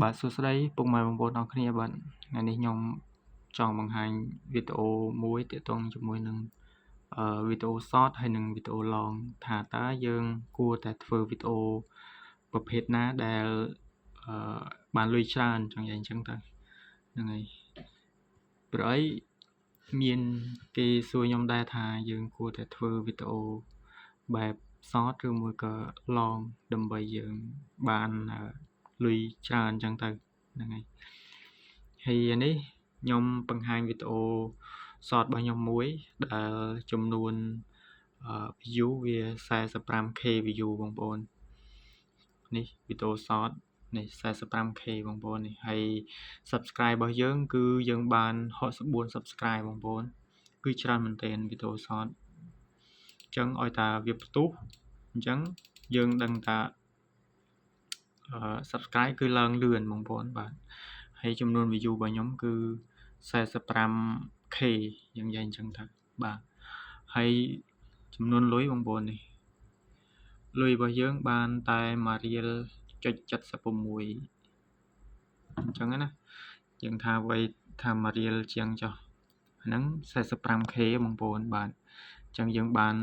បាទសួស្តីពុកម៉ែបងប្អូនអរគ្នាបាទថ្ងៃនេះខ្ញុំចង់បង្ហាញវីដេអូមួយទាក់ទងជាមួយនឹងវីដេអូ short ហើយនិងវីដេអូ long ថាតើយើងគួរតែធ្វើវីដេអូប្រភេទណាដែលបានលុយច្រើនចង់និយាយអញ្ចឹងទៅហ្នឹងហើយព្រោះអីមានគេសួរខ្ញុំដែរថាយើងគួរតែធ្វើវីដេអូបែប short ឬមួយក៏ long ដើម្បីយើងបានលុយច្រើនអញ្ចឹងទៅហ្នឹងហើយហើយនេះខ្ញុំបង្ហាញវីដេអូ short របស់ខ្ញុំមួយដែលចំនួនview វា 45k view បងប្អូននេះវីដេអូ short នេះ 45k បងប្អូននេះហើយ subscribe របស់យើងគឺយើងបាន64 subscribe បងប្អូនគឺច្រើនមែនទែនវីដេអូ short អញ្ចឹងឲ្យតាវាផ្ទុះអញ្ចឹងយើងដឹងថា subscribe គឺឡើងលឿនបងប្អូនបាទហើយចំនួន view របស់ខ្ញុំគឺ 45k យ៉ាងអញ្ចឹងទៅបាទហើយចំនួនលុយបងប្អូននេះលុយរបស់យើងបានតែ1.76អញ្ចឹងណាយើងថាអ្វីថា1រៀលជាងចុះហ្នឹង 45k បងប្អូនបាទអញ្ចឹងយើងបាន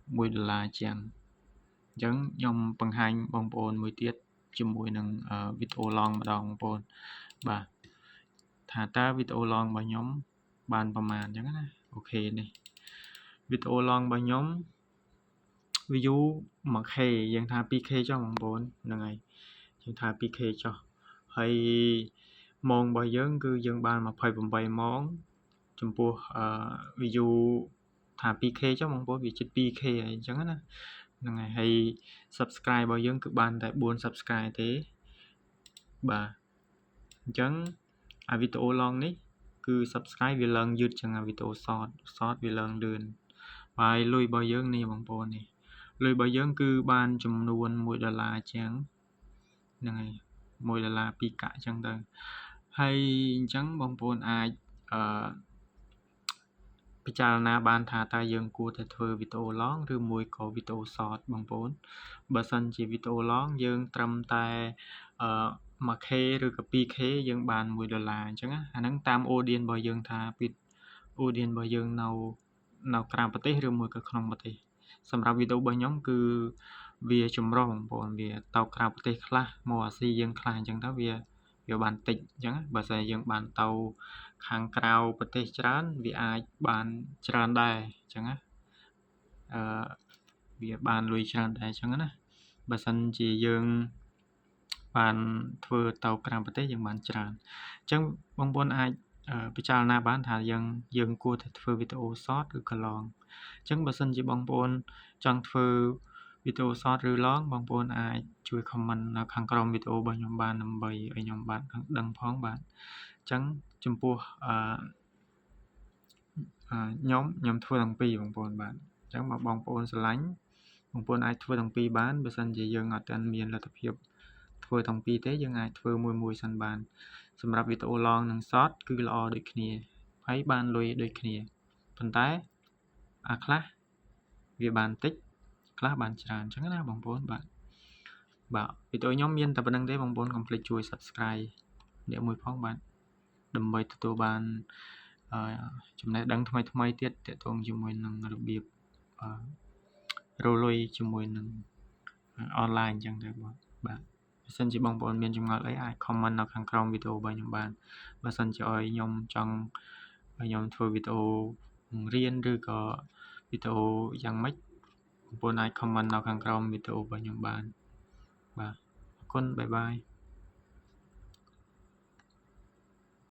$1ជាងអញ្ចឹងខ្ញុំបង្ហាញបងប្អូនមួយទៀតជាមួយនឹងវីដេអូ long ម្ដងបងប្អូនបាទថាតើវីដេអូ long របស់ខ្ញុំបានប្រមាណអញ្ចឹងណាអូខេនេះវីដេអូ long របស់ខ្ញុំ view 1k យើងថា 2k ចុះបងប្អូនហ្នឹងហើយយើងថា 2k ចុះហើយម៉ោងរបស់យើងគឺយើងបាន28ម៉ោងចំពោះview ថា 2k ចុះបងប្អូនវាជិត 2k ហើយអញ្ចឹងណាហ្នឹងហើយ subscribe របស់យើងគឺបានតែ4 subscribe ទេបាទអញ្ចឹងអាវីដេអូ long នេះគឺ subscribe វាឡើងយឺតជាងអាវីដេអូ short វាឡើងលឿនហើយលុយរបស់យើងនេះបងប្អូននេះលុយរបស់យើងគឺបានចំនួន$1ជាងហ្នឹងហើយ$1 2កាក់អញ្ចឹងទៅហើយអញ្ចឹងបងប្អូនអាចពិចារណាបានថាតើយើងគួរតែធ្វើវីដេអូ long ឬមួយក៏វីដេអូ short បងប្អូនបើសិនជាវីដេអូ long យើងត្រឹមតែ1k ឬក៏ 2k យើងបាន$1អញ្ចឹងណាអាហ្នឹងតាម audience របស់យើងថាពី audience របស់យើងនៅក្រៅប្រទេសឬមួយក៏ក្នុងប្រទេសសម្រាប់វីដេអូរបស់ខ្ញុំគឺវាចម្រុះបងប្អូនវាទៅក្រៅប្រទេសខ្លះមកអាស៊ីយើងខ្លះអញ្ចឹងទៅវាបានតិចអញ្ចឹងបើស្អីយើងបានទៅខាងក្រៅប្រទេសច្រើនវាអាចបានច្រើនដែរអញ្ចឹងណាវាបានលុយច្រើនដែរអញ្ចឹងណាបើសិនជាយើងបានធ្វើទៅក្រៅប្រទេសយើងបានច្រើនអញ្ចឹងបងប្អូនអាចពិចារណាបានថាយើងគួរតែធ្វើវីដេអូ short ឬក៏ long អញ្ចឹងបើសិនជាបងប្អូនចង់ធ្វើវីដេអូ short ឬ long បងប្អូនអាចជួយ comment នៅខាងក្រោមវីដេអូរបស់ខ្ញុំបានដើម្បីឲ្យខ្ញុំបានដឹងផងបាទអញ្ចឹងចំពោះខ្ញុំធ្វើទាំងពីរបងប្អូនបាទអញ្ចឹងបើបងប្អូនស្រឡាញ់បងប្អូនអាចធ្វើទាំងពីរបានបើសិនជាយើងអត់ទាន់មានលទ្ធភាពធ្វើទាំងពីរទេយើងអាចធ្វើមួយសិនបានសម្រាប់វីដេអូ long និង short គឺល្អដូចគ្នាហើយបានលុយដូចគ្នាប៉ុន្តែអាខ្លះវាបានតិចខ្លះបានច្រើនអញ្ចឹងណាបងប្អូនបាទវីដេអូខ្ញុំមានតែប៉ុណ្្នឹងទេបងប្អូនកុំភ្លេចជួយ subscribe អ្នកមួយផងបាទដើម្បីទទួលបានចំណេះដឹងថ្មីទៀតទាក់ទងជាមួយនឹងរបៀបរកលុយជាមួយនឹងអនឡាញអញ្ចឹងទៅបាទបើសិនជាបងប្អូនមានចម្ងល់អីអាច comment នៅខាងក្រោមវីដេអូរបស់ខ្ញុំបានបើសិនជាឲ្យខ្ញុំចង់ឲ្យខ្ញុំធ្វើវីដេអូបង្រៀនឬក៏វីដេអូយ៉ាងម៉េចបងប្អូនអាច comment នៅខាងក្រោមវីដេអូរបស់ខ្ញុំបានបាទអរគុណបាយបាយ